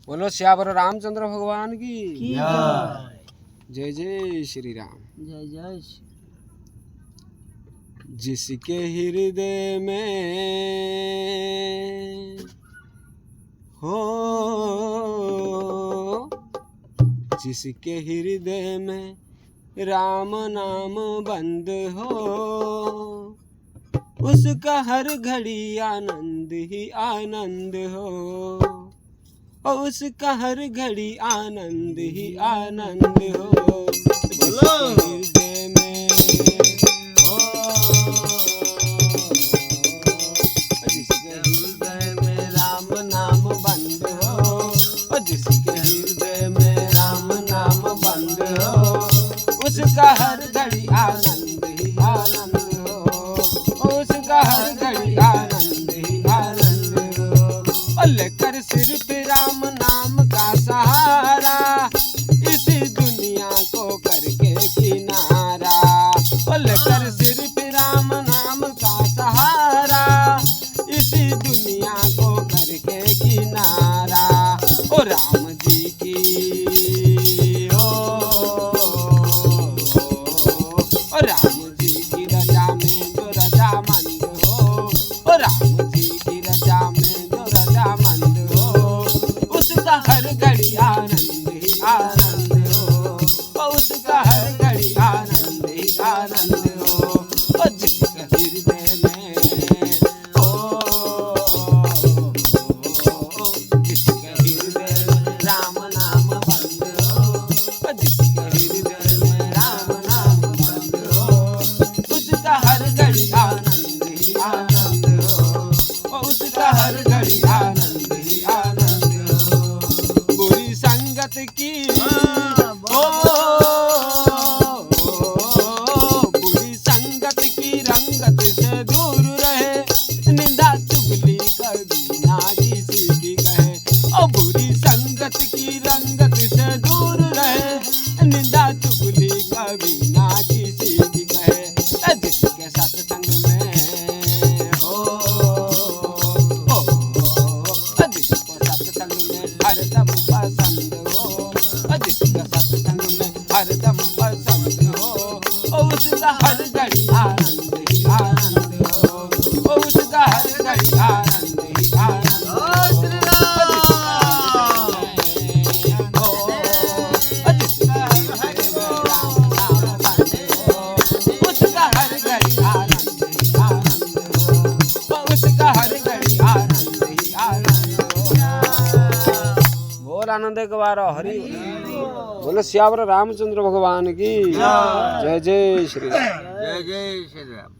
बोलो श्यावर रामचंद्र भगवान की जय जय जय श्री राम। जय जय जिसके हृदय में हो, जिसके हृदय में राम नाम बंद हो, उसका हर घड़ी आनंद ही आनंद हो, और उसका हर घड़ी आनंद ही आनंद हो। जिसके हृदय में हो, जिसके हृदय में राम नाम बंद हो, और जिसके हृदय में राम नाम बंद हो, उसका हर घड़ी आनंद ही आनंद हो, उसका हर घड़ी आनंद ही आनंद हो। और लेकर सिर पे राम नाम का सहारा, इसी दुनिया को करके किनारा। और लेकर सिर पे राम नाम का सहारा, इसी दुनिया को करके किनारा। ओ राम जी की ओ राम जी की रजा में जो रजामंद हो, ओ राम जी की रजा में जो रजामंद हो, उसका हर घड़ी आनंद ही आनंद हो, और उसका हर घड़ी आनंद ही आनंद हो। और जिसके हृदय में हो, जिसके हृदय में राम नाम बंद हो, और जिसके हृदय में राम नाम बंद हो, उसका हर घड़ी आनंद ही आनंद हो, और उसका हर घड़ी आनंद ही आनंद हो। बुरी संगत की बुरी संगत की रंगत से दूर रहे, निंदा चुगली कभी ना किसी की कहे। और बुरी संगत की रंगत से दूर रहे, निंदा चुगली कभी ना किसी की कहे। जिसके सत्संग में हो, जिसको सत्संग में हरदम पसंद हो, जिसका सत्संग में हरदम पसंद हो, उसका हर घड़ी आनंद ही आनंद हो, उसका हर घड़ी आनंद ही आनंद हो। जिसका हृदय में राम नाम बंद हो, उसका हर घड़ी आनंद ही आनंद हो, उसका हर घड़ी आनंद ही आनंद हो। बोल आनंद के बार हरि बोलो श्यावर रामचंद्र भगवान की जय जय श्री राम। जय जय श्री राम।